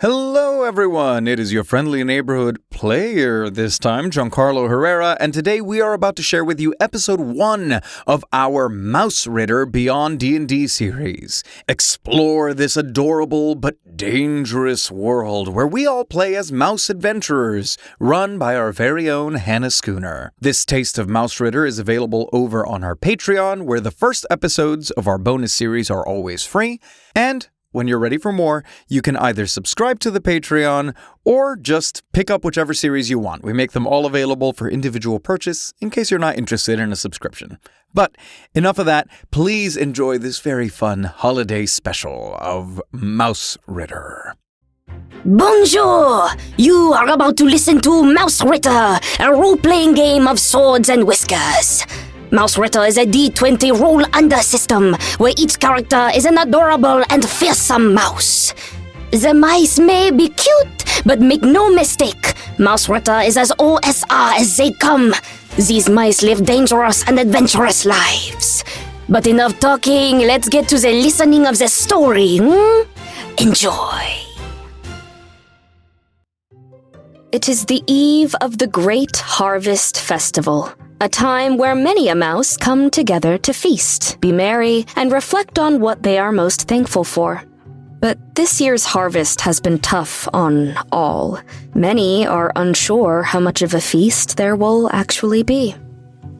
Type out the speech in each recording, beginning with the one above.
Hello everyone, it is your friendly neighborhood player this time, Giancarlo Herrera, and today we are about to share with you episode 1 of our Mausritter Beyond D&D series. Explore this adorable but dangerous world where we all play as mouse adventurers, run by our very own Hannah Schooner. This taste of Mausritter is available over on our Patreon, where the first episodes of our bonus series are always free, and when you're ready for more, you can either subscribe to the Patreon or just pick up whichever series you want. We make them all available for individual purchase in case you're not interested in a subscription. But enough of that. Please enjoy this very fun holiday special of Mausritter. Bonjour! You are about to listen to Mausritter, a role-playing game of swords and whiskers. Mausritter is a D20 roll-under system where each character is an adorable and fearsome mouse. The mice may be cute, but make no mistake, Mausritter is as OSR as they come. These mice live dangerous and adventurous lives. But enough talking, let's get to the listening of the story. Enjoy. It is the eve of the Great Harvest Festival. A time where many a mouse come together to feast, be merry, and reflect on what they are most thankful for. But this year's harvest has been tough on all. Many are unsure how much of a feast there will actually be.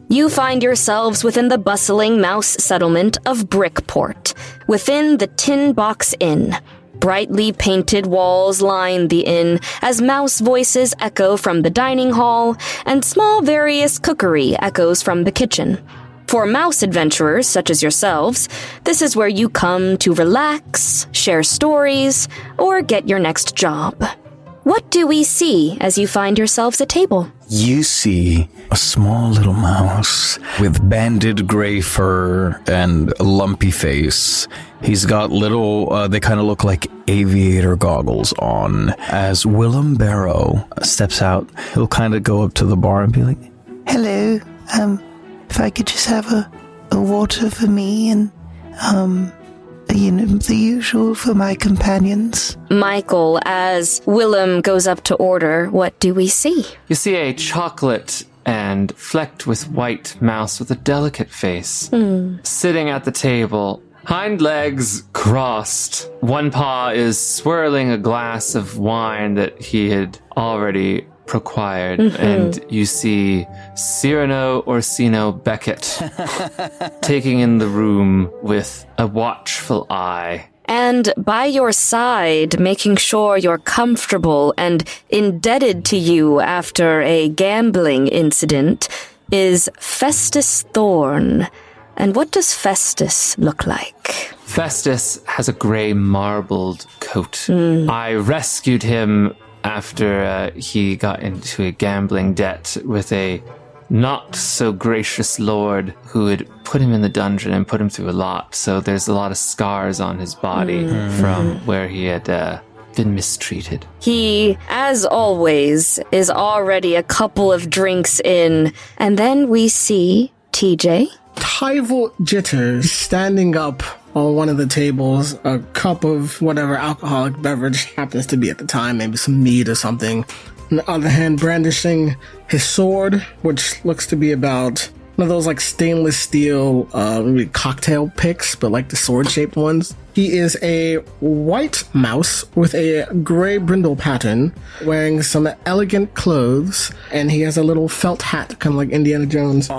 You find yourselves within the bustling mouse settlement of Brickport, within the Tin Box Inn. Brightly painted walls line the inn as mouse voices echo from the dining hall and small various cookery echoes from the kitchen. For mouse adventurers such as yourselves, this is where you come to relax, share stories, or get your next job. What do we see as you find yourselves at table? You see a small little mouse with banded gray fur and a lumpy face. He's got little, they kind of look like aviator goggles on. As Willem Barrow steps out, he'll kind of go up to the bar and be like, "Hello, if I could just have a water for me and, the usual for my companions." Michael, as Willem goes up to order, what do we see? You see a chocolate and flecked with white mouse with a delicate face, sitting at the table, hind legs crossed. One paw is swirling a glass of wine that he had already procured, and you see Cyrano Orsino Beckett taking in the room with a watchful eye. And by your side, making sure you're comfortable and indebted to you after a gambling incident, is Festus Thorne. And what does Festus look like? Festus has a gray marbled coat. I rescued him after he got into a gambling debt with a not-so-gracious lord who had put him in the dungeon and put him through a lot. So there's a lot of scars on his body from where he had been mistreated. He, as always, is already a couple of drinks in. And then we see TJ. Tyval Jitters standing up on one of the tables, a cup of whatever alcoholic beverage happens to be at the time, maybe some mead or something. On the other hand, brandishing his sword, which looks to be about one of those like stainless steel maybe cocktail picks, but like the sword-shaped ones. He is a white mouse with a gray brindle pattern, wearing some elegant clothes, and he has a little felt hat, kind of like Indiana Jones,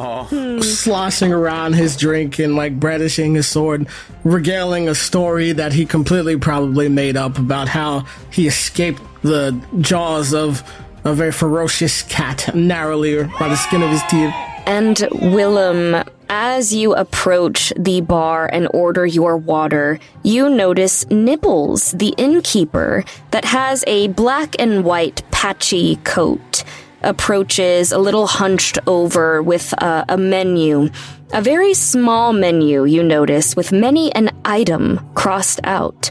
sloshing around his drink and like brandishing his sword, regaling a story that he completely probably made up about how he escaped the jaws of a very ferocious cat narrowly by the skin of his teeth. And Willem, as you approach the bar and order your water, you notice Nibbles, the innkeeper, that has a black and white patchy coat, approaches a little hunched over with a menu. A very small menu, you notice, with many an item crossed out.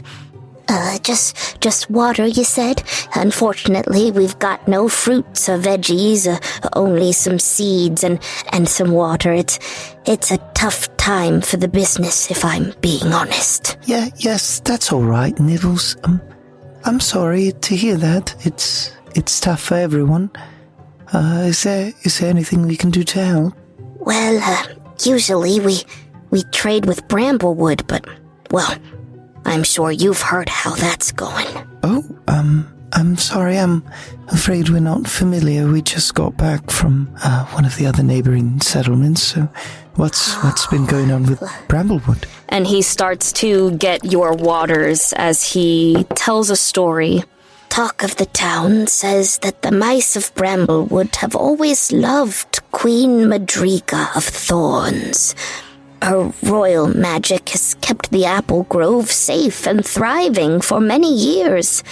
Just water, you said? Unfortunately, we've got no fruits or veggies, only some seeds and some water. It's a tough time for the business, if I'm being honest. Yes, that's all right, Nibbles. I'm sorry to hear that. It's tough for everyone. Is there anything we can do to help? Well, usually we trade with Bramblewood, but, well, I'm sure you've heard how that's going. Oh, I'm sorry. I'm afraid we're not familiar. We just got back from one of the other neighboring settlements, so what's been going on with Bramblewood? And he starts to get your waters as he tells a story. Talk of the town says that the mice of Bramblewood have always loved Queen Madriga of Thorns. Her royal magic has kept the apple grove safe and thriving for many years.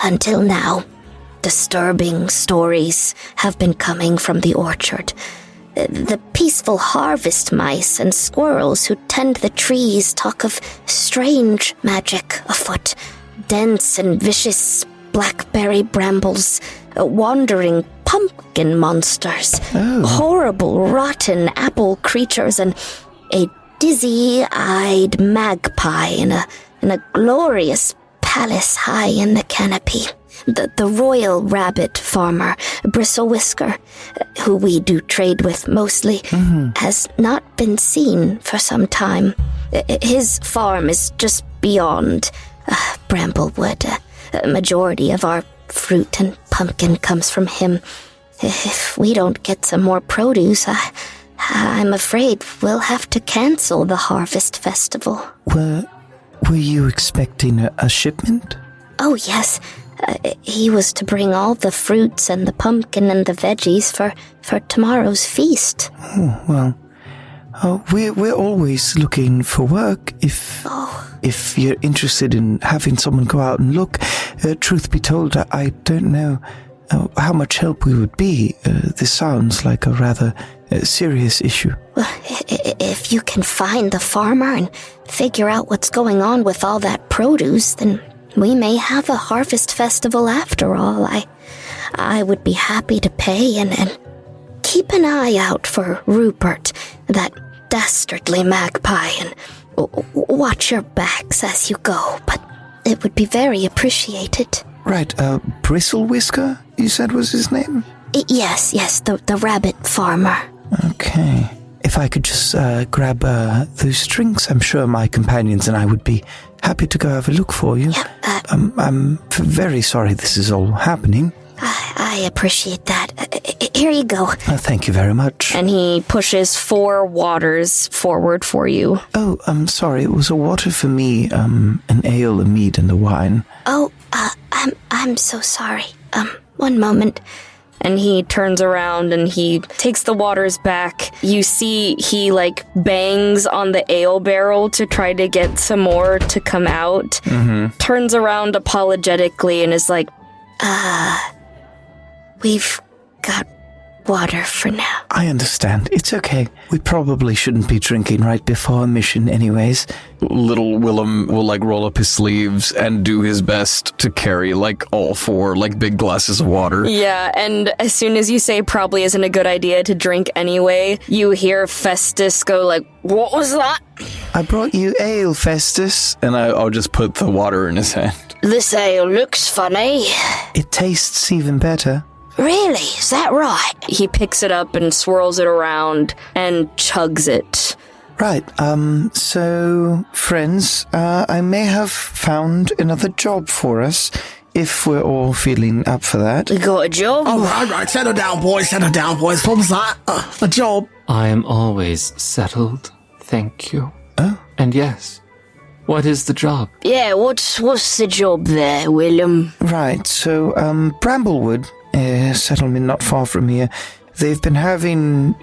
Until now, disturbing stories have been coming from the orchard. The peaceful harvest mice and squirrels who tend the trees talk of strange magic afoot, dense and vicious blackberry brambles, wandering pumpkin monsters, horrible rotten apple creatures, and a dizzy-eyed magpie in a glorious palace high in the canopy. The royal rabbit farmer, Bristlewhisker, who we do trade with mostly, has not been seen for some time. His farm is just beyond Bramblewood. A majority of our fruit and pumpkin comes from him. If we don't get some more produce, I'm afraid we'll have to cancel the harvest festival. Were you expecting a shipment? Oh, yes. He was to bring all the fruits and the pumpkin and the veggies for tomorrow's feast. Oh, well, we're always looking for work. If you're interested in having someone go out and look, truth be told, I don't know how much help we would be. This sounds like a rather serious issue. Well, if you can find the farmer and figure out what's going on with all that produce, then we may have a harvest festival after all. I would be happy to pay and keep an eye out for Rupert, that dastardly magpie, and watch your backs as you go, but it would be very appreciated. Right, Bristlewhisker, you said was his name? Yes, the rabbit farmer. Okay. If I could just grab those drinks, I'm sure my companions and I would be happy to go have a look for you. Yeah, I'm very sorry this is all happening. I appreciate that. Here you go. Thank you very much. And he pushes 4 waters forward for you. Oh, I'm sorry. It was a water for me, an ale, a mead, and a wine. Oh, I'm so sorry. One moment. And he turns around and he takes the waters back. You see he, bangs on the ale barrel to try to get some more to come out. Turns around apologetically and is like, we've got water for now. I understand. It's okay. We probably shouldn't be drinking right before a mission anyways. Little Willem will roll up his sleeves and do his best to carry all 4 big glasses of water. Yeah, and as soon as you say probably isn't a good idea to drink anyway, you hear Festus go what was that? I brought you ale, Festus. And I'll just put the water in his hand. This ale looks funny. It tastes even better. Really? Is that right? He picks it up and swirls it around and chugs it. Right, so, friends, I may have found another job for us, if we're all feeling up for that. We got a job? All right, settle down, boys. What was that? A job? I am always settled, thank you. Oh? And yes, what is the job? Yeah, what's the job there, Willem? Right, so, Bramblewood, a settlement not far from here, they've been having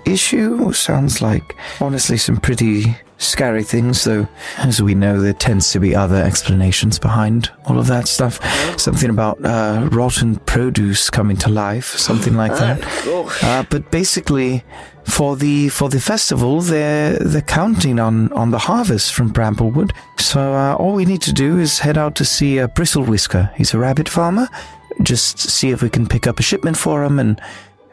sounds like, honestly, some pretty scary things, though, as we know, there tends to be other explanations behind all of that stuff. Something about rotten produce coming to life, something like that. But basically, for the festival, they're counting on the harvest from Bramblewood. So all we need to do is head out to see Bristlewhisker. He's a rabbit farmer. Just see if we can pick up a shipment for him and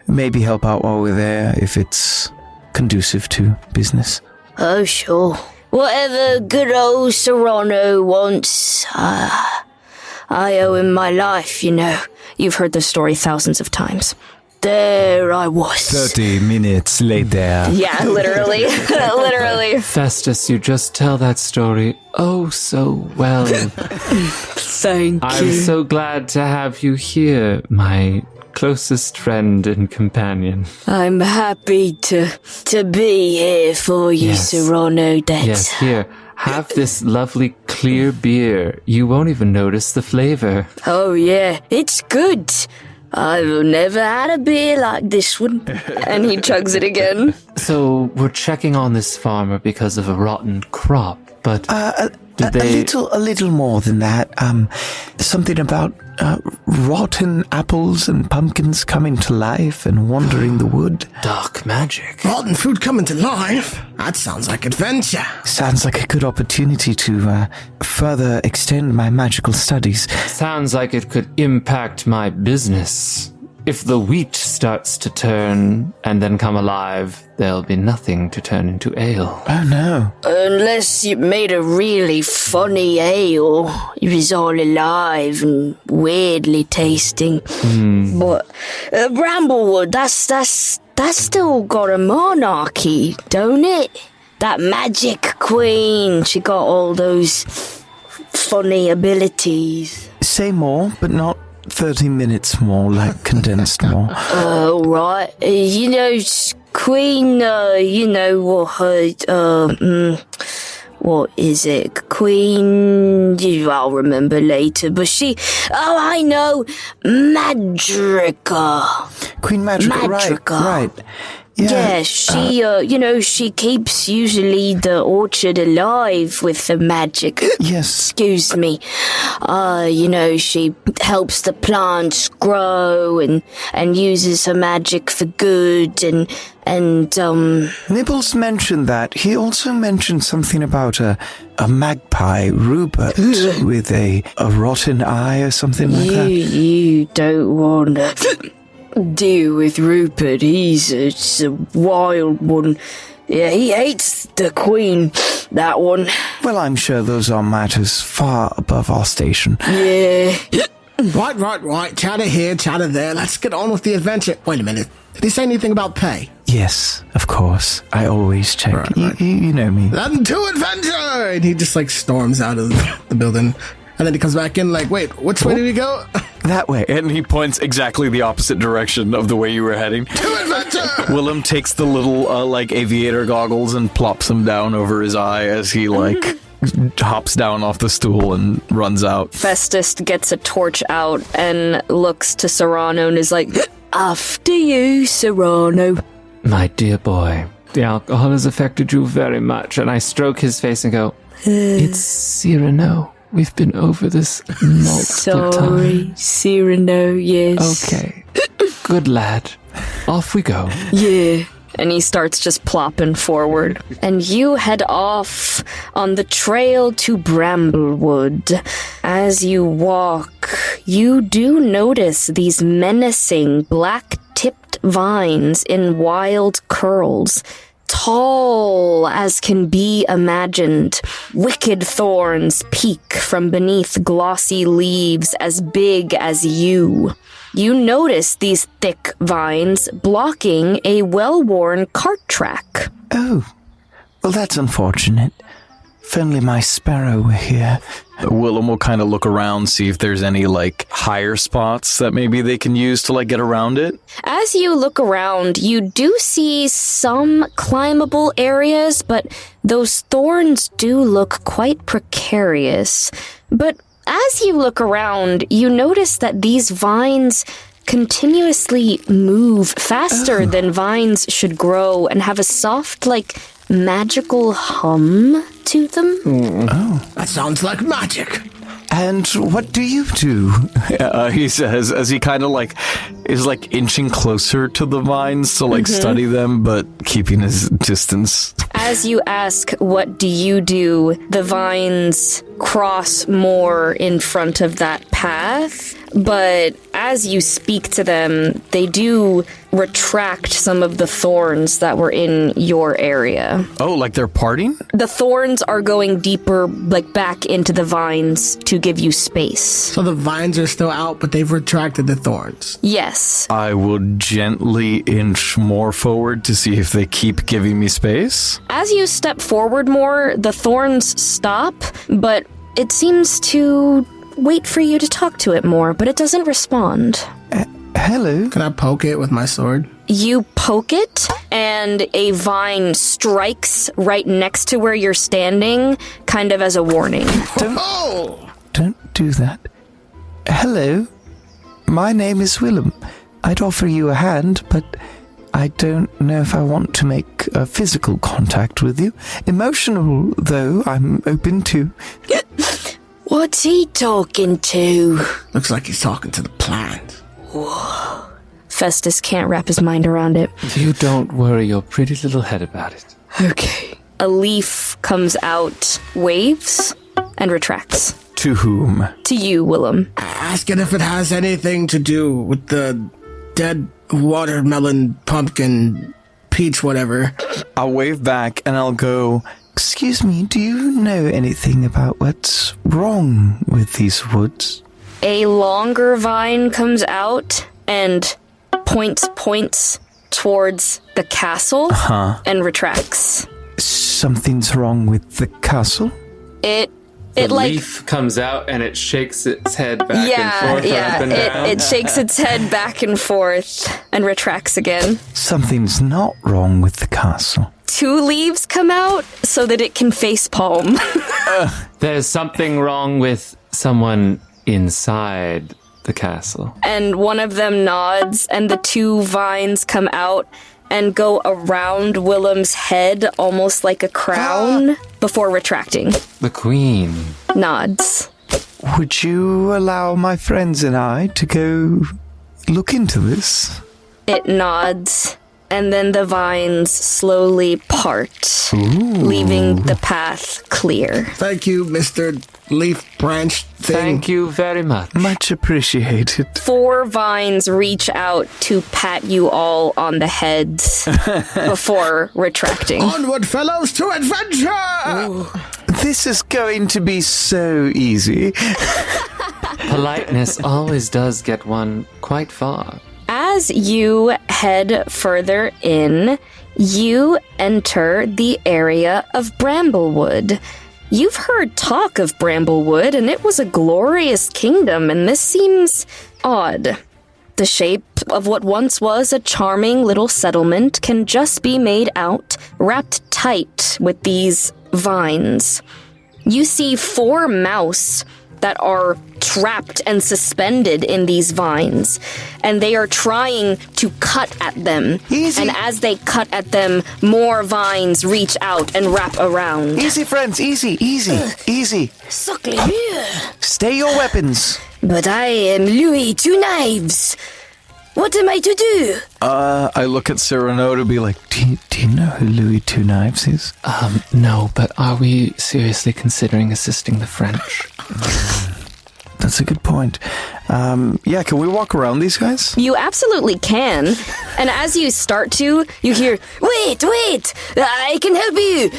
maybe help out while we're there if it's conducive to business. Oh, sure. Whatever good old Cyrano wants, I owe him my life, you know. You've heard the story thousands of times. There I was. 30 minutes later. Yeah, literally. Literally. Festus, you just tell that story oh so well. Thank you. I'm so glad to have you here, my closest friend and companion. I'm happy to be here for you, Yes. Cyrano. Yes, here. Have this lovely clear beer. You won't even notice the flavor. Oh, yeah, it's good. I've never had a beer like this one. And he chugs it again. So, we're checking on this farmer because of a rotten crop, but did they... A little more than that. Something about rotten apples and pumpkins coming to life and wandering the wood. Dark magic. Rotten food coming to life? That sounds like adventure. Sounds like a good opportunity to further extend my magical studies. Sounds like it could impact my business. If the wheat starts to turn and then come alive, there'll be nothing to turn into ale. Oh no. Unless you made a really funny ale. It was all alive and weirdly tasting. But Bramblewood, that's still got a monarchy, don't it? That magic queen, she got all those funny abilities. Say more, but not 30 minutes more, like condensed more. Oh, right. You know, Queen, you know, what is it? Queen, I'll remember later, but oh, I know, Madrica. Queen Madrica, right. Yeah, she, you know, she keeps usually the orchard alive with the magic. Yes. Excuse me. You know, she helps the plants grow and uses her magic for good and Nibbles mentioned that. He also mentioned something about a magpie, Rupert, with a rotten eye or something like that. You don't want to deal with Rupert. He's a wild one. Yeah, he hates the Queen, that one. Well, I'm sure those are matters far above our station. Yeah. Right. Chatter here, chatter there. Let's get on with the adventure. Wait a minute. Did he say anything about pay? Yes, of course. I always check. Right. You know me. Then to adventure! And he just like storms out of the building. And then he comes back in like, wait, which way did we go? That way. And he points exactly the opposite direction of the way you were heading. To adventure! Willem takes the little, aviator goggles and plops them down over his eye as he, hops down off the stool and runs out. Festus gets a torch out and looks to Cyrano and is like, after you, Cyrano. My dear boy, the alcohol has affected you very much. And I stroke his face and go, it's Cyrano. We've been over this multiple Sorry, times. Cyrano, yes. Okay. Good lad. Off we go. Yeah. And he starts just plopping forward. And you head off on the trail to Bramblewood. As you walk, you do notice these menacing black-tipped vines in wild curls. Tall as can be imagined, wicked thorns peek from beneath glossy leaves as big as you. You notice these thick vines blocking a well-worn cart track. Oh, well, that's unfortunate. If only my sparrow were here. Willem will kind of look around, see if there's any, higher spots that maybe they can use to, get around it. As you look around, you do see some climbable areas, but those thorns do look quite precarious. But as you look around, you notice that these vines continuously move faster than vines should grow and have a soft, magical hum to them. Oh. That sounds like magic. And what do you do? He says, as he kind of is inching closer to the vines to study them, but keeping his distance. As you ask, what do you do? The vines cross more in front of that path, but as you speak to them, they do retract some of the thorns that were in your area. Oh, like they're parting? The thorns are going deeper, like back into the vines to give you space. So the vines are still out, but they've retracted the thorns. Yes. I will gently inch more forward to see if they keep giving me space. As you step forward more, the thorns stop, but it seems to wait for you to talk to it more, but it doesn't respond. Hello? Can I poke it with my sword? You poke it, and a vine strikes right next to where you're standing, kind of as a warning. Don't do that. Hello? My name is Willem. I'd offer you a hand, but I don't know if I want to make a physical contact with you. Emotional, though, I'm open to. What's he talking to? Looks like he's talking to the plant. Festus can't wrap his mind around it. You don't worry your pretty little head about it. Okay. A leaf comes out, waves, and retracts. To whom? To you, Willem. Ask it if it has anything to do with the dead watermelon, pumpkin, peach, whatever. I'll wave back and I'll go, Excuse me, do you know anything about what's wrong with these woods? A longer vine comes out and points towards the castle and retracts. Something's wrong with the castle? It The like leaf comes out and it shakes its head back and forth up and down. it shakes its head back and forth and retracts again. Something's not wrong with the castle. 2 leaves come out so that it can face palm. There's something wrong with someone inside the castle. And one of them nods, and the 2 vines come out and go around Willem's head almost like a crown before retracting. The queen. Nods. Would you allow my friends and I to go look into this? It nods, and then the vines slowly part, leaving the path clear. Thank you, Mr. Leaf Branch thing. Thank you very much. Much appreciated. 4 vines reach out to pat you all on the heads before retracting. Onward, fellows, to adventure! This is going to be so easy. Politeness always does get one quite far. As you head further in, you enter the area of Bramblewood. You've heard talk of Bramblewood, and it was a glorious kingdom, and this seems odd. The shape of what once was a charming little settlement can just be made out, wrapped tight with these vines. You see 4 mouse that are trapped and suspended in these vines, and they are trying to cut at them. Easy. And as they cut at them, more vines reach out and wrap around. Easy, friends, easy. Stay your weapons. But I am Louis Two Knives. What am I to do? I look at Cyrano to be like, Do you know who Louis Two Knives is? No, but are we seriously considering assisting the French? That's a good point. yeah, can we walk around these guys? You absolutely can. And as you start to, you hear, Wait! I can help you.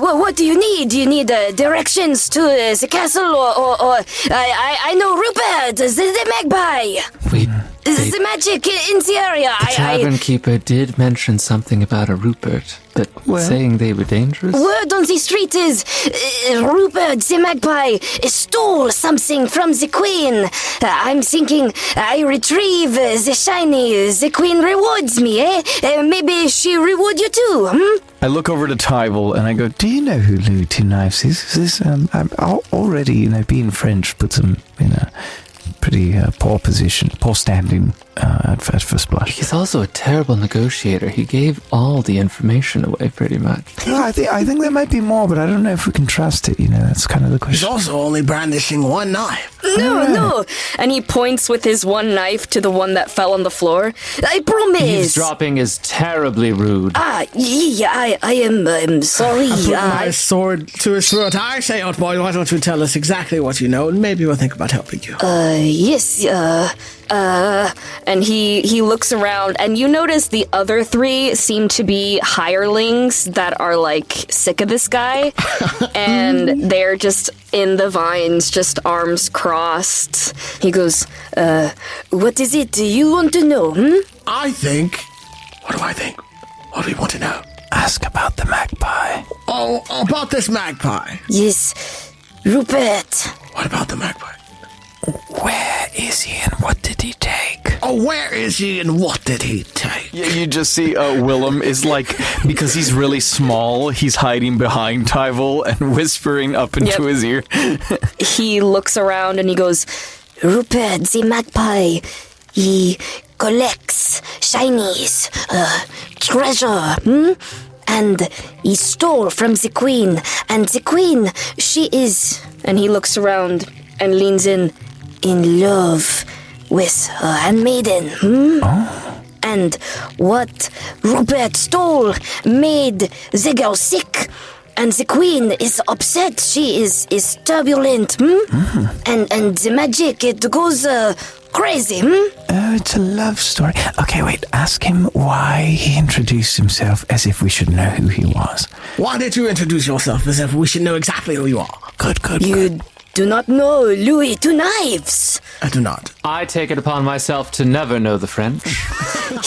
What do you need? Do you need directions to the castle, or I know Rupert, the magpie. The magic in the area. The tavern keeper did mention something about a Rupert, but saying they were dangerous? Word on the street is Rupert the magpie stole something from the queen. I'm thinking I retrieve the shiny, the queen rewards me, maybe she reward you too, I look over to Tyval and I go, Do you know who Louis Two Knives is? Is this, I'm already, being French puts him in a pretty poor position, poor standing at first blush. He's also a terrible negotiator. He gave all the information away, pretty much. No, I think there might be more, but I don't know if we can trust it. That's kind of the He's question. also only brandishing 1 knife. No. And he points with his one knife to the one that fell on the floor. I promise. Eavesdropping is terribly rude. I am sorry. I put my sword to his throat. I say, old boy, why don't you tell us exactly what you know, and maybe we'll think about helping you. Yes, and he looks around, and you notice the other three seem to be hirelings that are, like, sick of this guy, and they're just in the vines, just arms crossed. He goes, what is it you want to know, I think... What do I think? What do you want to know? Ask about the magpie. Oh, about this magpie. Yes, Rupert. What about the magpie? Where is he and what did he take? Oh, where is he and what did he take? Yeah, you just see Willem is like, because he's really small, he's hiding behind Tyval and whispering up into his ear. He looks around and he goes, Rupert, the magpie, he collects shinies, treasure, and he stole from the queen, and the queen, she is, and he looks around and leans in love with her handmaiden, And what Rupert stole made the girl sick, and the queen is upset. She is turbulent, And the magic, it goes crazy, Oh, it's a love story. Okay, wait, ask him why he introduced himself as if we should know who he was. Why did you introduce yourself as if we should know exactly who you are? Good. You do not know Louis Two Knives. I do not. I take it upon myself to never know the French.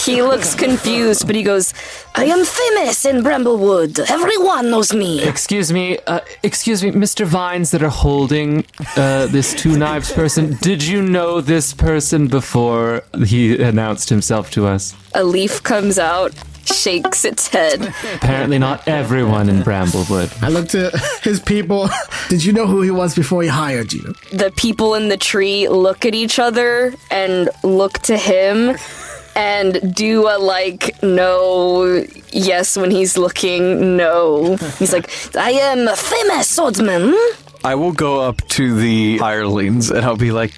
He looks confused, but he goes, I am famous in Bramblewood. Everyone knows me. Excuse me, Mr. Vines that are holding this Two Knives person. Did you know this person before he announced himself to us? A leaf comes out, shakes its head. Apparently not everyone in Bramblewood. I looked at his people. Did you know who he was before he hired you? The people in the tree look at each other and look to him and do a no, yes when he's looking, no. He's like, I am a famous swordsman. I will go up to the hirelings and I'll be like,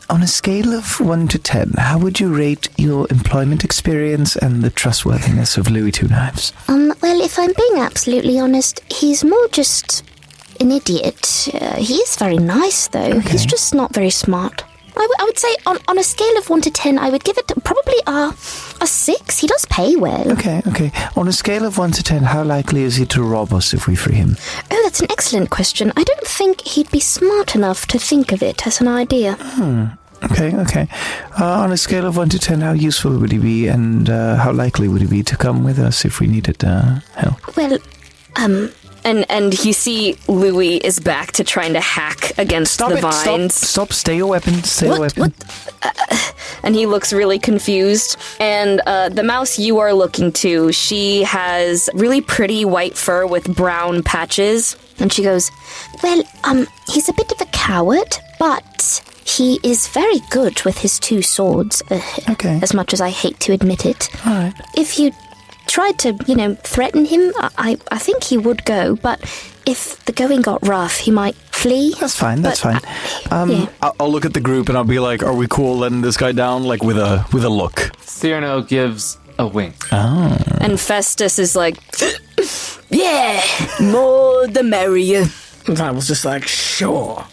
on a scale of 1 to 10, how would you rate your employment experience and the trustworthiness of Louis Two Knives? Well, if I'm being absolutely honest, he's more just an idiot. He is very nice, though. Okay. He's just not very smart. I would say on a scale of 1 to 10, I would give it probably a 6. He does pay well. Okay. On a scale of 1 to 10, how likely is he to rob us if we free him? Oh, that's an excellent question. I don't think he'd be smart enough to think of it as an idea. Okay. On a scale of 1 to 10, how useful would he be, and how likely would he be to come with us if we needed help? Well, And you see Louis is back to trying to hack against the vines. Stop, stay your weapon, What? And he looks really confused. And the mouse you are looking to, she has really pretty white fur with brown patches. and she goes, well, he's a bit of a coward, but he is very good with his 2 swords. Okay. As much as I hate to admit it. All right. If you tried to, threaten him, I think he would go, but if the going got rough, he might flee. That's fine. Yeah. I'll look at the group and I'll be like, are we cool letting this guy down? Like with a look. Cyrano gives a wink. Oh. And Festus is like, yeah, more the merrier. And I was just like, sure.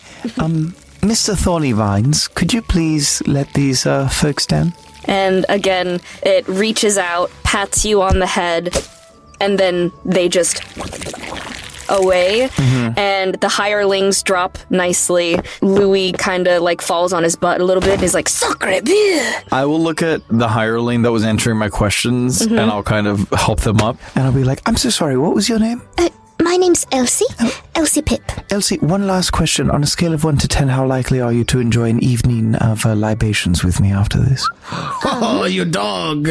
Mr. Thorny Vines, could you please let these folks down? And again, it reaches out, pats you on the head, and then they just away. Mm-hmm. And the hirelings drop nicely. Louis kind of falls on his butt a little bit and he's like, Sacre bleu! I will look at the hireling that was answering my questions and I'll kind of help them up. And I'll be like, I'm so sorry, what was your name? My name's Elsie. Elsie Pip. Elsie, one last question. On a scale of 1 to 10, how likely are you to enjoy an evening of libations with me after this? Oh, you dog.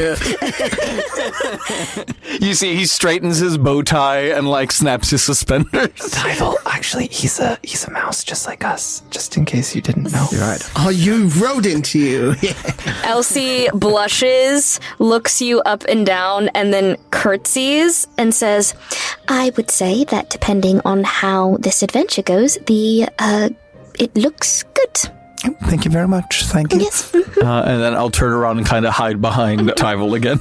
You see, he straightens his bow tie and snaps his suspenders. Tyval, actually, he's a mouse just like us, just in case you didn't know. You're right. Oh, you rodent, you. Elsie blushes, looks you up and down, and then curtsies and says, I would say that depending on how this adventure goes, the it looks good. Thank you very much. Thank you. Yes. And then I'll turn around and kind of hide behind Tyval again.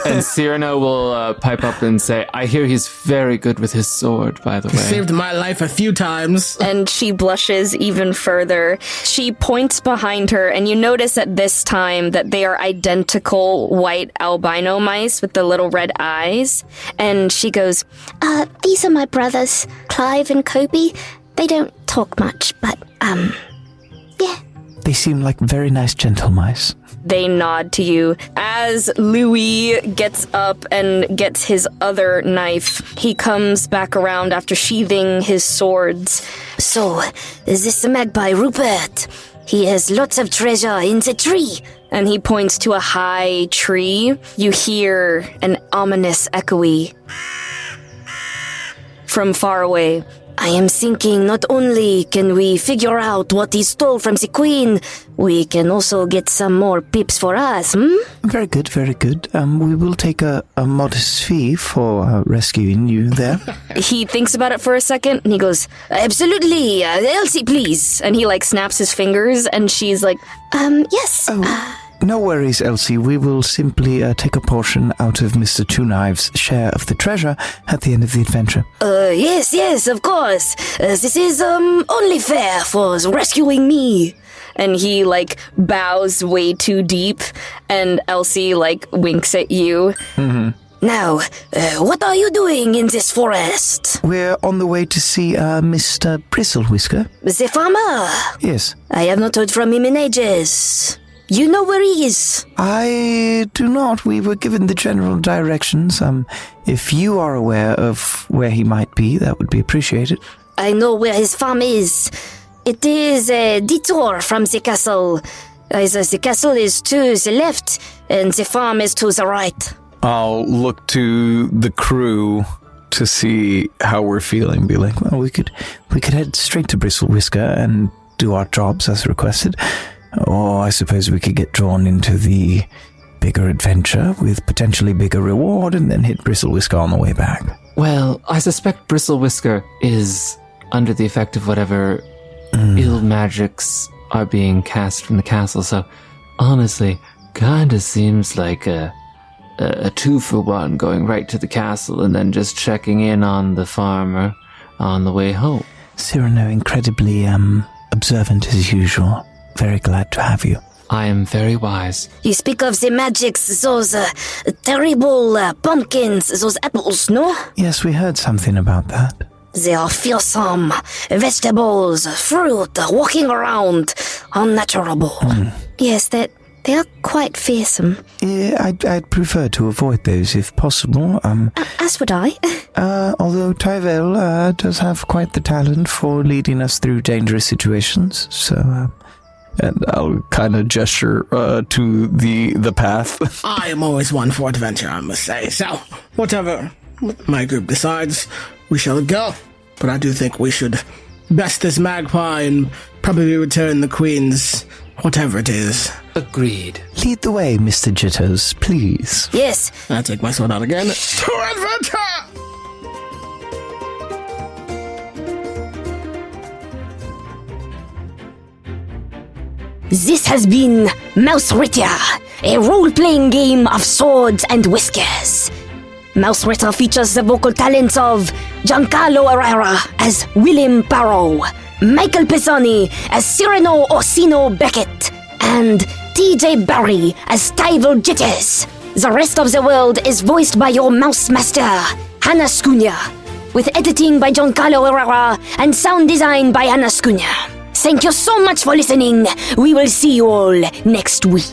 And Cyrano will pipe up and say, I hear he's very good with his sword, by the way. Saved my life a few times. And she blushes even further. She points behind her, and you notice at this time that they are identical white albino mice with the little red eyes. And she goes, These are my brothers, Clive and Kobe. They don't talk much, but, yeah. They seem like very nice gentle mice. They nod to you. As Louis gets up and gets his other knife, he comes back around after sheathing his swords. So, is this the magpie Rupert? He has lots of treasure in the tree. And he points to a high tree. You hear an ominous echoey from far away. I am thinking not only can we figure out what he stole from the queen, we can also get some more pips for us, Very good, very good. We will take a modest fee for rescuing you there. He thinks about it for a second, and he goes, Absolutely, Elsie, please. and he snaps his fingers, and she's like, Yes. No worries, Elsie. We will simply take a portion out of Mr. Two Knives' share of the treasure at the end of the adventure. Yes, of course. This is only fair for rescuing me. and he bows way too deep, and Elsie winks at you. Now, what are you doing in this forest? We're on the way to see Mr. Bristlewhisker. The farmer? Yes. I have not heard from him in ages. You know where he is? I do not. We were given the general directions. If you are aware of where he might be, that would be appreciated. I know where his farm is. It is a detour from the castle. The castle is to the left, and the farm is to the right. I'll look to the crew to see how we're feeling. Be like, Well, we could head straight to Bristlewhisker and do our jobs as requested. Or I suppose we could get drawn into the bigger adventure with potentially bigger reward and then hit Bristlewhisker on the way back. Well, I suspect Bristlewhisker is under the effect of whatever ill magics are being cast from the castle, so honestly, kinda seems like a 2-for-1 going right to the castle and then just checking in on the farmer on the way home. Cyrano, incredibly observant as usual. Very glad to have you. I am very wise. You speak of the magics, those terrible pumpkins, those apples, no? Yes, we heard something about that. They are fearsome. Vegetables, fruit, walking around, unnatural. Yes, they are quite fearsome. Yeah, I'd prefer to avoid those if possible. As would I. Although Tyval does have quite the talent for leading us through dangerous situations, so... and I'll kind of gesture to the path. I am always one for adventure, I must say. So, whatever my group decides, we shall go. But I do think we should best this magpie and probably return the queen's whatever it is. Agreed. Lead the way, Mr. Jitters, please. Yes. I take my sword out again. To adventure! This has been Mausritter, a role-playing game of swords and whiskers. Mausritter features the vocal talents of Giancarlo Herrera as Willem Barrow, Michael Pisani as Cyrano Orsino Beckett, and DJ Barry as Tyval Jitters. The rest of the world is voiced by your mouse master, Schooner, with editing by Giancarlo Herrera and sound design by Schooner. Thank you so much for listening. We will see you all next week.